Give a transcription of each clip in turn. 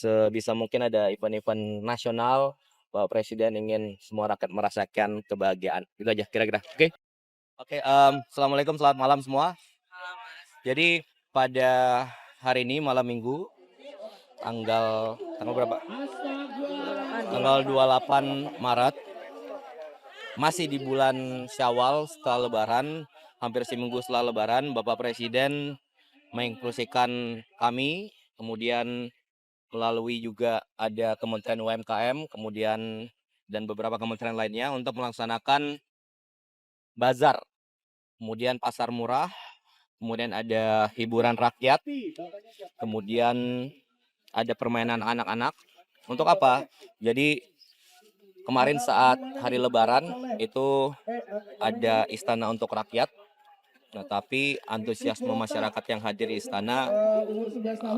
sebisa mungkin ada event-event nasional, Bapak Presiden ingin semua rakyat merasakan kebahagiaan. Itu aja kira-kira. Oke? Oke, assalamualaikum, selamat malam semua. Jadi pada hari ini malam Minggu tanggal berapa? Tanggal 28 Maret, masih di bulan Syawal setelah Lebaran, hampir seminggu setelah Lebaran, Bapak Presiden menginstruksikan kami, kemudian melalui juga ada Kementerian UMKM, kemudian dan beberapa kementerian lainnya untuk melaksanakan bazar, kemudian pasar murah, kemudian ada hiburan rakyat, kemudian ada permainan anak-anak. Untuk apa? Jadi kemarin saat hari Lebaran itu ada istana untuk rakyat. Nah, tapi antusiasme masyarakat yang hadir di istana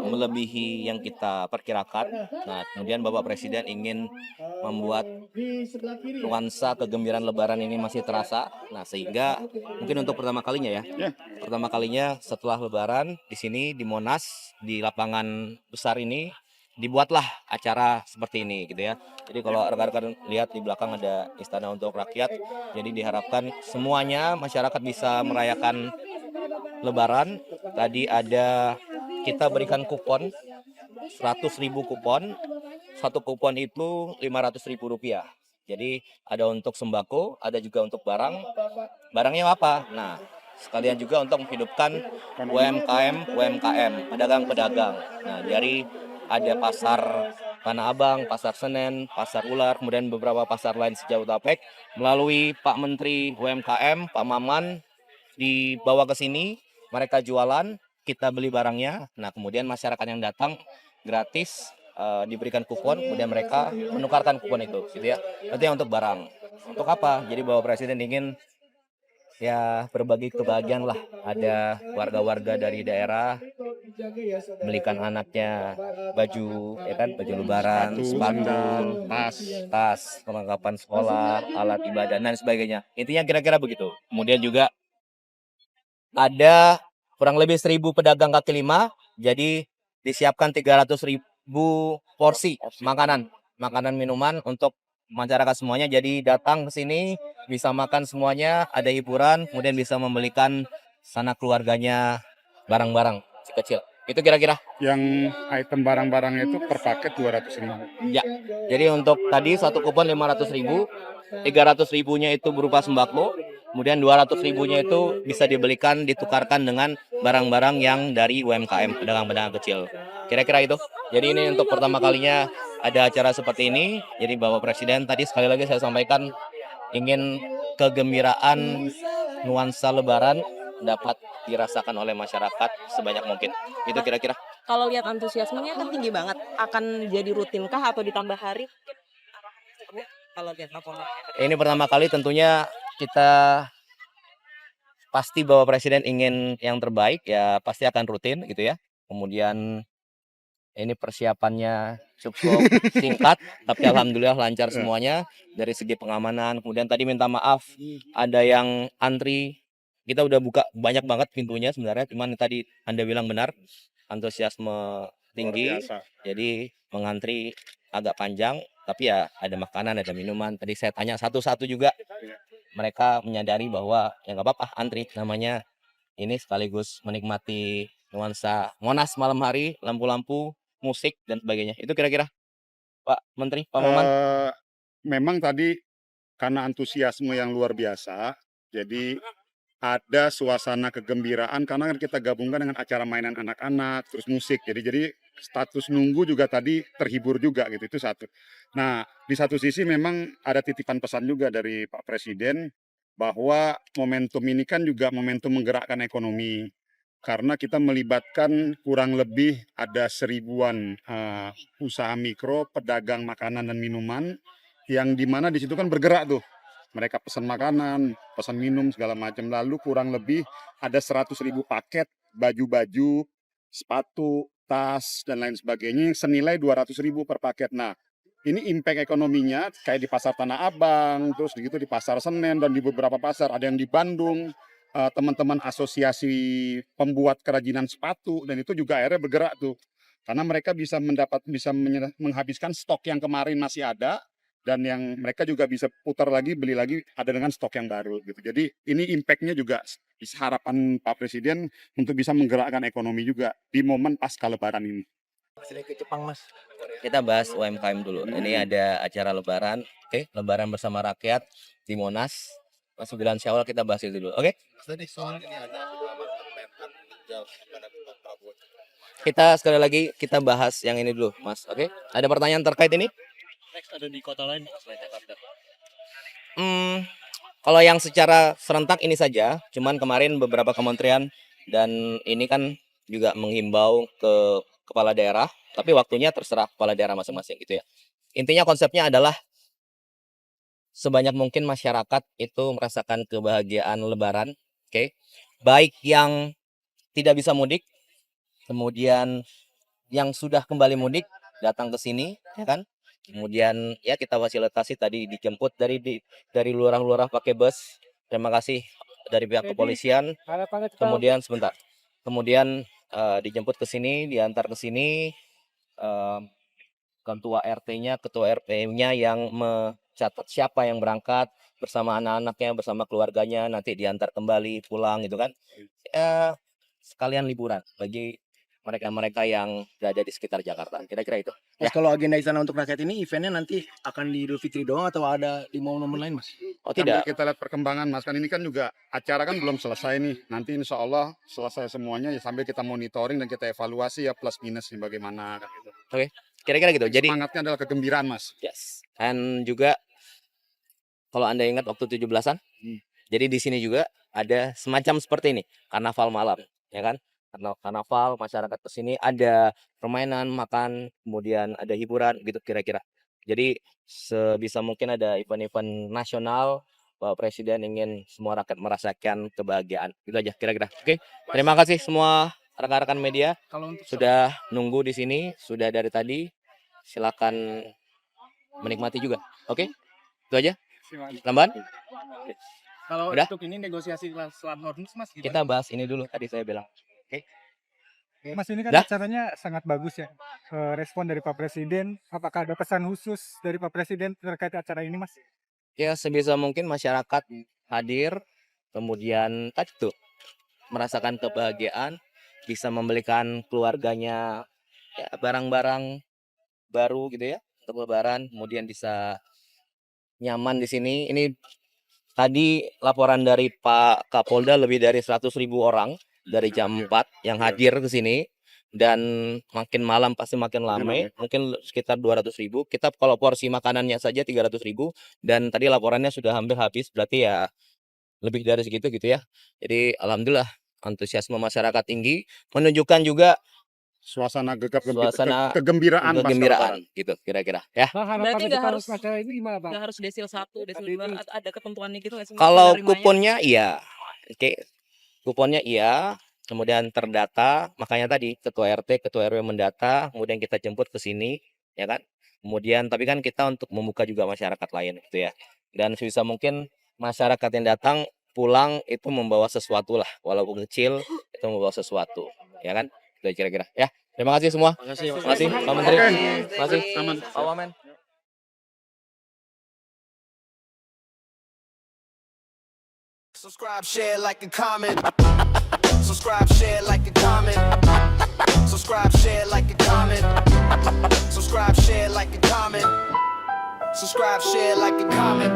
melebihi yang kita perkirakan. Nah, kemudian Bapak Presiden ingin membuat nuansa kegembiraan Lebaran ini masih terasa. Nah, sehingga mungkin untuk pertama kalinya pertama kalinya setelah Lebaran di sini di Monas, di lapangan besar ini dibuatlah acara seperti ini gitu ya. Jadi kalau rekan-rekan lihat di belakang ada istana untuk rakyat. Jadi diharapkan semuanya masyarakat bisa merayakan Lebaran. Tadi kita berikan kupon 100.000 kupon. Satu kupon itu Rp500.000. Jadi ada untuk sembako, ada juga untuk barang. Barangnya apa? Nah, sekalian juga untuk menghidupkan UMKM, pedagang-pedagang. Nah, dari ada pasar Tanah Abang, pasar Senen, pasar Ular, kemudian beberapa pasar lain se-Jabodetabek. Melalui Pak Menteri UMKM, Pak Maman, dibawa ke sini, mereka jualan, kita beli barangnya. Nah, kemudian masyarakat yang datang gratis diberikan kupon, kemudian mereka menukarkan kupon itu, gitu ya. Itu yang untuk barang. Untuk apa? Jadi Bapak Presiden ingin ya berbagi kebahagiaan lah. Ada warga-warga dari daerah belikan anaknya baju, ya kan, baju lebaran, sepatu, tas, perlengkapan sekolah, alat ibadah dan sebagainya. Intinya kira-kira begitu. Kemudian juga ada kurang lebih 1.000 pedagang kaki lima, jadi disiapkan 300.000 porsi makanan minuman untuk masyarakat semuanya. Jadi datang ke sini bisa makan semuanya, ada hiburan, kemudian bisa membelikan sanak keluarganya barang-barang kecil. Itu kira-kira. Yang item barang-barangnya itu per paket 200.000. Ya. Jadi untuk tadi satu kupon 500.000, 300.000-nya itu berupa sembako, kemudian 200.000-nya itu bisa dibelikan, ditukarkan dengan barang-barang yang dari UMKM, pedagang-pedagang kecil. Kira-kira itu. Jadi ini untuk pertama kalinya ada acara seperti ini. Jadi Bapak Presiden tadi sekali lagi saya sampaikan ingin kegembiraan nuansa Lebaran dapat dirasakan oleh masyarakat sebanyak mungkin. Itu kira-kira. Kalau lihat antusiasmenya kan tinggi banget. Akan jadi rutinkah atau ditambah hari? Kalau lihat laporan. Ini pertama kali tentunya kita pasti Bapak Presiden ingin yang terbaik, ya pasti akan rutin gitu ya. Kemudian ini persiapannya cukup singkat, tapi alhamdulillah lancar semuanya dari segi pengamanan. Kemudian tadi minta maaf, ada yang antri. Kita udah buka banyak banget pintunya sebenarnya, cuman tadi Anda bilang benar, antusiasme tinggi, jadi mengantri agak panjang, tapi ya ada makanan, ada minuman. Tadi saya tanya satu-satu juga, mereka menyadari bahwa ya nggak apa-apa antri, namanya ini sekaligus menikmati nuansa Monas malam hari, lampu-lampu, musik dan sebagainya. Itu kira-kira Pak Menteri, Pak Maman. Memang tadi karena antusiasme yang luar biasa, jadi ada suasana kegembiraan karena kan kita gabungkan dengan acara mainan anak-anak, terus musik. Jadi status nunggu juga tadi terhibur juga gitu, itu satu. Nah, di satu sisi memang ada titipan pesan juga dari Pak Presiden bahwa momentum ini kan juga momentum menggerakkan ekonomi. Karena kita melibatkan kurang lebih ada 1.000-an usaha mikro, pedagang makanan dan minuman, yang dimana di situ kan bergerak tuh. Mereka pesan makanan, pesan minum segala macam. Lalu kurang lebih ada 100.000 paket baju-baju, sepatu, tas dan lain sebagainya senilai 200.000 per paket. Nah, ini impact ekonominya kayak di pasar Tanah Abang, terus gitu di pasar Senen dan di beberapa pasar. Ada yang di Bandung, teman-teman asosiasi pembuat kerajinan sepatu dan itu juga akhirnya bergerak tuh. Karena mereka bisa menghabiskan stok yang kemarin masih ada, dan yang mereka juga bisa putar lagi, beli lagi, ada dengan stok yang baru gitu. Jadi ini impact-nya juga harapan Pak Presiden untuk bisa menggerakkan ekonomi juga di momen pasca Lebaran ini. Presiden ke Jepang, Mas. Kita bahas UMKM dulu. Ini ada acara Lebaran, oke? Lebaran bersama rakyat di Monas. Pas 9 Syawal kita bahas itu dulu, oke? Tadi soal ini ada beberapa komentar jauh kepada Pak Prabowo. Kita sekali lagi kita bahas yang ini dulu, Mas, oke? Ada pertanyaan terkait ini? Next ada di kota lain selain Jakarta. Kalau yang secara serentak ini saja, cuman kemarin beberapa kementerian dan ini kan juga menghimbau ke kepala daerah, tapi waktunya terserah kepala daerah masing-masing gitu ya. Intinya konsepnya adalah sebanyak mungkin masyarakat itu merasakan kebahagiaan Lebaran, oke? Baik yang tidak bisa mudik, kemudian yang sudah kembali mudik datang ke sini, ya kan? Kemudian ya kita fasilitasi tadi dijemput dari lurah-lurah pakai bus. Terima kasih dari pihak kepolisian. Kemudian sebentar. Kemudian dijemput ke sini, diantar ke sini. Ketua RT-nya, ketua RP-nya yang mencatat siapa yang berangkat bersama anak-anaknya, bersama keluarganya, nanti diantar kembali pulang gitu kan. Sekalian liburan bagi mereka-mereka yang berada di sekitar Jakarta. Kira-kira itu. Mas, kalau agenda di sana untuk rakyat ini eventnya nanti akan di Idul Fitri doang atau ada di momen-momen lain, Mas? Oh Sambil tidak. kita lihat perkembangan, Mas, kan ini kan juga acara kan belum selesai nih. Nanti insya Allah selesai semuanya ya, sambil kita monitoring dan kita evaluasi ya plus minus nih bagaimana kan gitu. Oke. Kira-kira gitu. Jadi Semangatnya adalah kegembiraan, Mas. yes. Dan juga kalau Anda ingat waktu 17-an, jadi di sini juga ada semacam seperti ini, karnaval malam, ya kan? Karnaval, masyarakat ke sini ada permainan, makan, kemudian ada hiburan gitu kira-kira. Jadi sebisa mungkin ada event-event nasional, Pak Presiden ingin semua rakyat merasakan kebahagiaan. Itu aja kira-kira. Oke. Terima kasih semua rekan-rekan media Kalau untuk sudah nunggu di sini, sudah dari tadi. Silakan menikmati juga. Oke? Itu aja. Tambahan? kalau Udah? untuk ini negosiasi selat Hormuz, Mas, gimana? Kita bahas ini dulu tadi saya bilang. Mas, ini kan Dah? acaranya sangat bagus ya. Respon dari Pak Presiden, apakah ada pesan khusus dari Pak Presiden terkait acara ini, Mas? Ya sebisa mungkin masyarakat hadir, kemudian tadi tuh merasakan kebahagiaan, bisa membelikan keluarganya ya, barang-barang baru gitu ya untuk Lebaran, kemudian bisa nyaman di sini. Ini tadi laporan dari Pak Kapolda lebih dari 100.000 orang dari jam 4 yang hadir ke sini, dan makin malam pasti makin ramai, mungkin sekitar 200.000. Kita kalau porsi makanannya saja 300.000, dan tadi laporannya sudah hampir habis, berarti ya lebih dari segitu gitu ya. Jadi alhamdulillah antusiasme masyarakat tinggi, menunjukkan juga Suasana Suasana kegembiraan pasca Lebaran. kegembiraan gitu kira-kira ya. Berarti nggak harus acara ini gimana, Pak? nggak harus desil 1, desil 2, ada ketentuannya gitu nggak sih? Mas, Kalau penerimanya? kuponnya iya. Oke. Kuponnya iya, kemudian terdata, makanya tadi ketua RT, ketua RW mendata, kemudian kita jemput ke sini, ya kan? Kemudian tapi kan kita untuk membuka juga masyarakat lain gitu ya. Dan sebisa mungkin masyarakat yang datang pulang itu membawa sesuatu lah, walaupun kecil itu membawa sesuatu, ya kan? Itu kira-kira ya. Terima kasih semua. Terima kasih Pak Menteri. Terima kasih Pak Wamen. Subscribe, share, like, and comment. Subscribe, share, like, and comment. Subscribe, share, like, and comment. Subscribe, share, like, and comment. Subscribe, share, like, and comment.